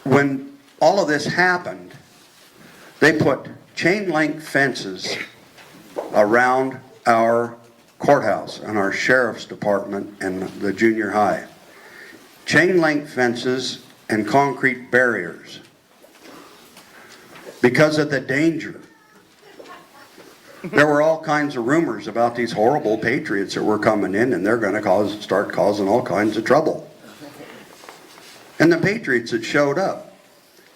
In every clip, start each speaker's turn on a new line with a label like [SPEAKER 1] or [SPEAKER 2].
[SPEAKER 1] when all of this happened, they put chain link fences around our courthouse and our sheriff's department and the junior high. Chain link fences and concrete barriers because of the danger. There were all kinds of rumors about these horrible patriots that were coming in, and they're going to start causing all kinds of trouble. And the patriots that showed up,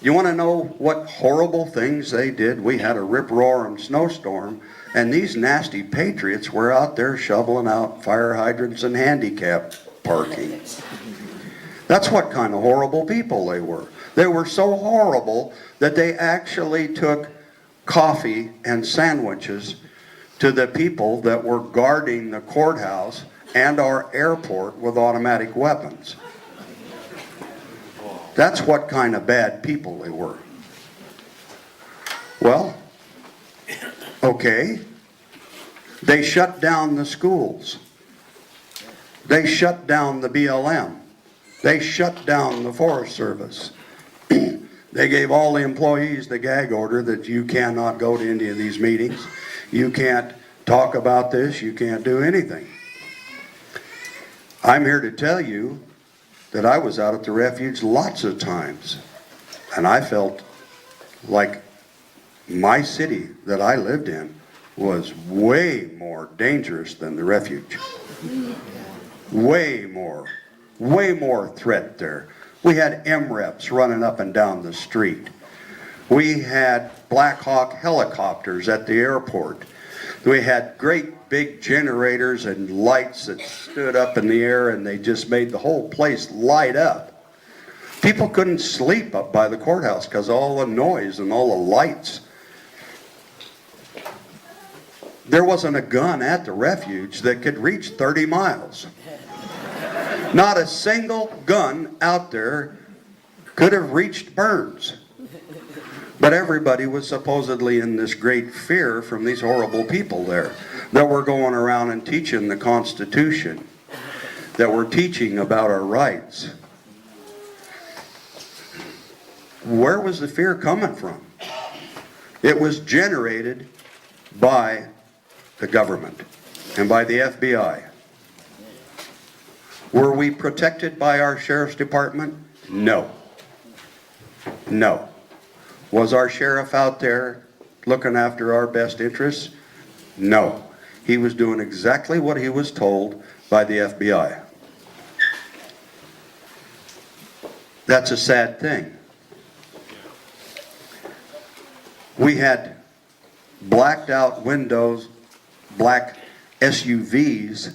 [SPEAKER 1] you want to know what horrible things they did? We had a rip-roaring snowstorm, and these nasty patriots were out there shoveling out fire hydrants and handicap parking. That's what kind of horrible people they were. They were so horrible that they actually took coffee and sandwiches to the people that were guarding the courthouse and our airport with automatic weapons. That's what kind of bad people they were. Well, okay, they shut down the schools. They shut down the BLM. They shut down the Forest Service. They gave all the employees the gag order that you cannot go to any of these meetings. You can't talk about this. You can't do anything. I'm here to tell you that I was out at the refuge lots of times, and I felt like my city that I lived in was way more dangerous than the refuge. Way more threat there. We had MREPs running up and down the street. We had Black Hawk helicopters at the airport. We had great big generators and lights that stood up in the air, and they just made the whole place light up. People couldn't sleep up by the courthouse because of all the noise and all the lights. There wasn't a gun at the refuge that could reach 30 miles. Not a single gun out there could have reached Burns. But everybody was supposedly in this great fear from these horrible people there that were going around and teaching the Constitution, that were teaching about our rights. Where was the fear coming from? It was generated by the government and by the FBI. Were we protected by our sheriff's department? No. No. Was our sheriff out there looking after our best interests? No. He was doing exactly what he was told by the FBI. That's a sad thing. We had blacked out windows, black SUVs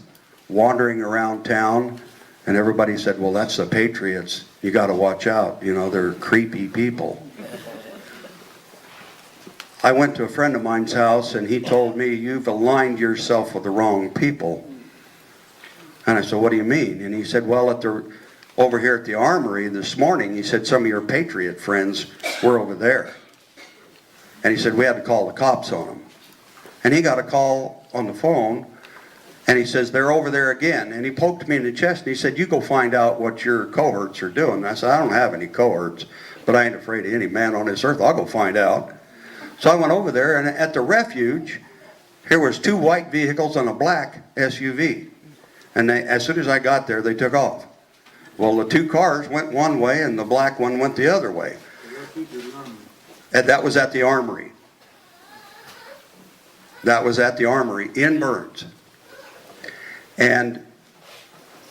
[SPEAKER 1] wandering around town, and everybody said, well, that's the Patriots. You got to watch out. You know, they're creepy people. I went to a friend of mine's house, and he told me, you've aligned yourself with the wrong people. And I said, what do you mean? And he said, well, over here at the armory this morning, he said, some of your Patriot friends were over there. And he said, we had to call the cops on them. And he got a call on the phone, and he says, they're over there again. And he poked me in the chest, and he said, you go find out what your cohorts are doing. And I said, I don't have any cohorts, but I ain't afraid of any man on this earth. I'll go find out. So I went over there, and at the refuge, here was 2 white vehicles and a black SUV. And as soon as I got there, they took off. Well, the 2 cars went one way, and the black one went the other way. And that was at the armory. That was at the armory in Burns. And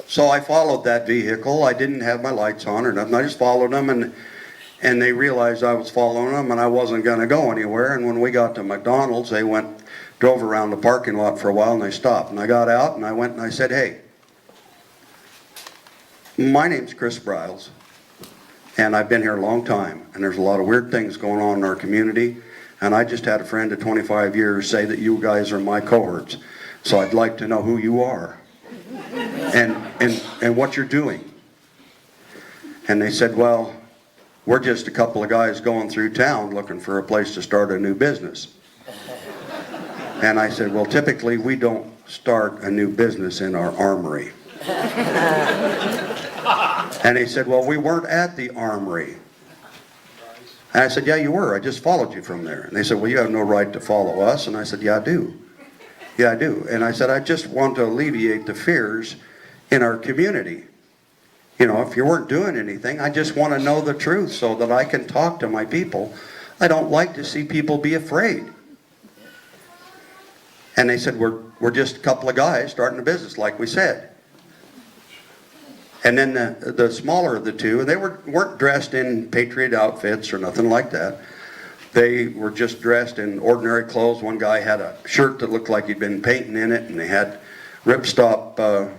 [SPEAKER 1] so I followed that vehicle. I didn't have my lights on or nothing. I just followed them, and they realized I was following them, and I wasn't going to go anywhere. And when we got to McDonald's, they drove around the parking lot for a while, and they stopped. And I got out, and I went and I said, hey, my name's Chris Briels, and I've been here a long time, and there's a lot of weird things going on in our community, and I just had a friend of 25 years say that you guys are my cohorts, so I'd like to know who you are and what you're doing. And they said, well, we're just a couple of guys going through town looking for a place to start a new business. And I said, well, typically we don't start a new business in our armory. And he said, well, we weren't at the armory. And I said, yeah, you were. I just followed you from there. And they said, well, you have no right to follow us. And I said, yeah, I do. Yeah, I do. And I said, I just want to alleviate the fears in our community. You know, if you weren't doing anything, I just want to know the truth so that I can talk to my people. I don't like to see people be afraid. And they said, we're just a couple of guys starting a business, like we said. And then the smaller of the two, they weren't dressed in patriot outfits or nothing like that. They were just dressed in ordinary clothes. One guy had a shirt that looked like he'd been painting in it, and they had ripstop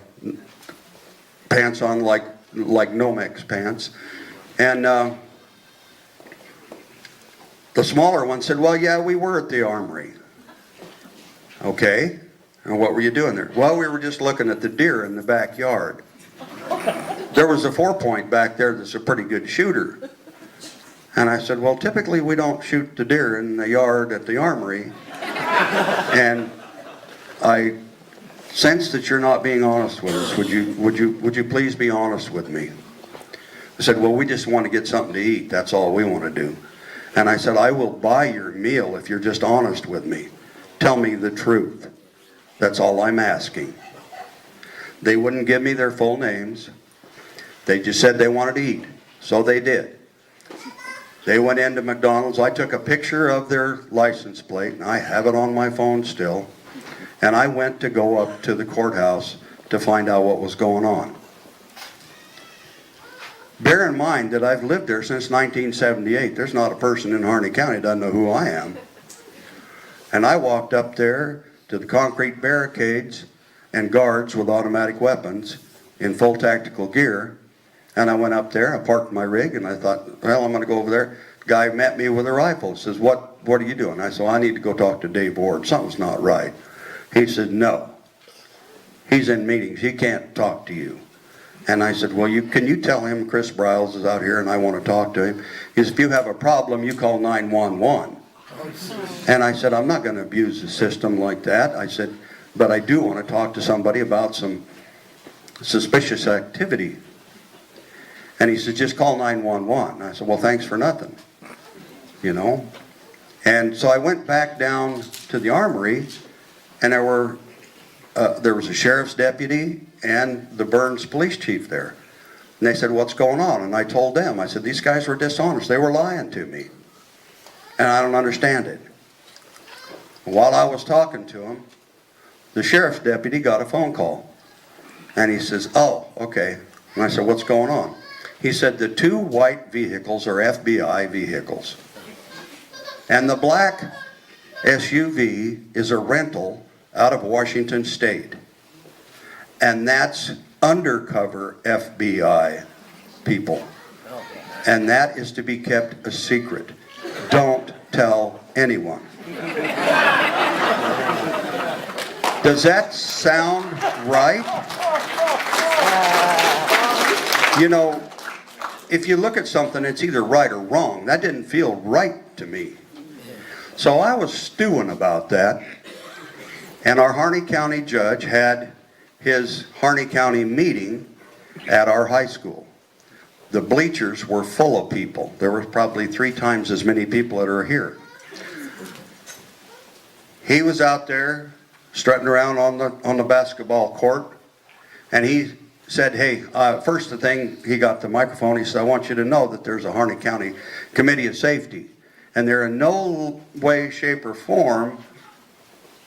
[SPEAKER 1] pants on like Nomex pants. And the smaller one said, well, yeah, we were at the armory. Okay, and what were you doing there? Well, we were just looking at the deer in the backyard. There was a 4-point back there that's a pretty good shooter. And I said, well, typically we don't shoot the deer in the yard at the armory. And I sense that you're not being honest with us. Would you please be honest with me? I said, well, we just want to get something to eat. That's all we want to do. And I said, I will buy your meal if you're just honest with me. Tell me the truth. That's all I'm asking. They wouldn't give me their full names. They just said they wanted to eat. So they did. They went into McDonald's. I took a picture of their license plate, and I have it on my phone still. And I went to go up to the courthouse to find out what was going on. Bear in mind that I've lived there since 1978. There's not a person in Harney County that doesn't know who I am. And I walked up there to the concrete barricades and guards with automatic weapons in full tactical gear. And I went up there, I parked my rig, and I thought, well, I'm going to go over there. The guy met me with a rifle. He says, what are you doing? I said, I need to go talk to Dave Ward. Something's not right. He said, no. He's in meetings. He can't talk to you. And I said, well, can you tell him Chris Briels is out here and I want to talk to him? He said, if you have a problem, you call 911. And I said, I'm not going to abuse the system like that. I said, but I do want to talk to somebody about some suspicious activity. And he said, just call 911. I said, well, thanks for nothing, you know. And so I went back down to the armory, and there was a sheriff's deputy and the Burns police chief there. And they said, what's going on? And I told them, I said, these guys were dishonest. They were lying to me. And I don't understand it. While I was talking to him, the sheriff's deputy got a phone call. And he says, oh, okay. And I said, what's going on? He said, the 2 white vehicles are FBI vehicles. And the black SUV is a rental out of Washington State. And that's undercover FBI people. And that is to be kept a secret. Don't tell anyone. Does that sound right? You know, if you look at something, it's either right or wrong. That didn't feel right to me. So I was stewing about that. And our Harney County judge had his Harney County meeting at our high school. The bleachers were full of people. There were probably 3 times as many people that are here. He was out there strutting around on the basketball court, and he said, hey, first the thing, he got the microphone, he said, I want you to know that there's a Harney County Committee of Safety, and they're in no way, shape, or form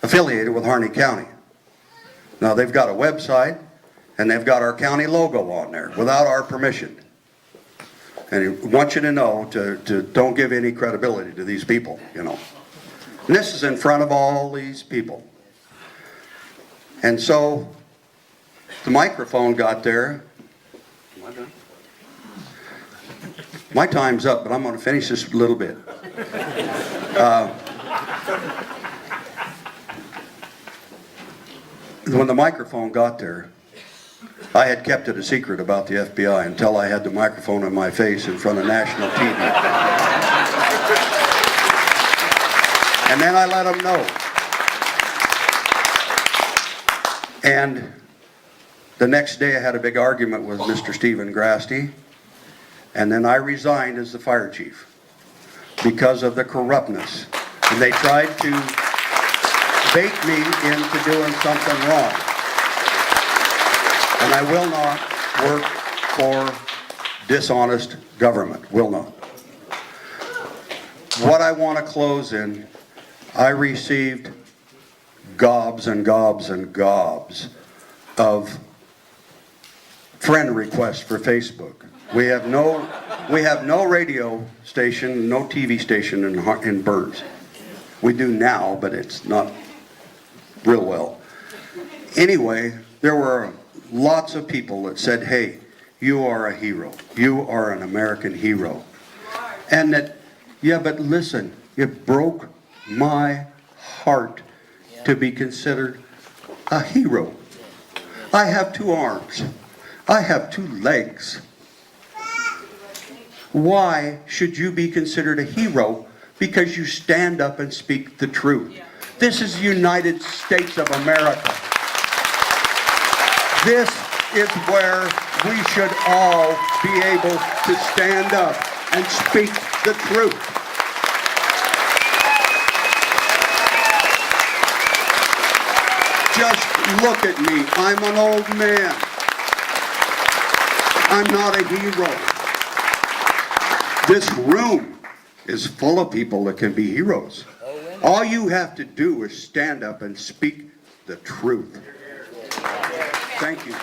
[SPEAKER 1] affiliated with Harney County. Now, they've got a website, and they've got our county logo on there without our permission. And he wants you to know to don't give any credibility to these people, you know. And this is in front of all these people. And so the microphone got there. Am I done? My time's up, but I'm going to finish this a little bit. When the microphone got there, I had kept it a secret about the FBI until I had the microphone in my face in front of national TV. And then I let them know. And the next day I had a big argument with Mr. Stephen Grasty, and then I resigned as the fire chief. because of the corruptness. And they tried to bait me into doing something wrong. And I will not work for dishonest government. Will not. What I want to close in, I received gobs and gobs and gobs of friend requests for Facebook. We have no radio station, no TV station in Burns. We do now, but it's not real well. Anyway, there were lots of people that said, hey, you are a hero. You are an American hero. And that, yeah, but listen, it broke my heart to be considered a hero. I have 2 arms. I have 2 legs. Why should you be considered a hero? Because you stand up and speak the truth. This is the United States of America. This is where we should all be able to stand up and speak the truth. Just look at me. I'm an old man. I'm not a hero. This room is full of people that can be heroes. All you have to do is stand up and speak the truth. Thank you.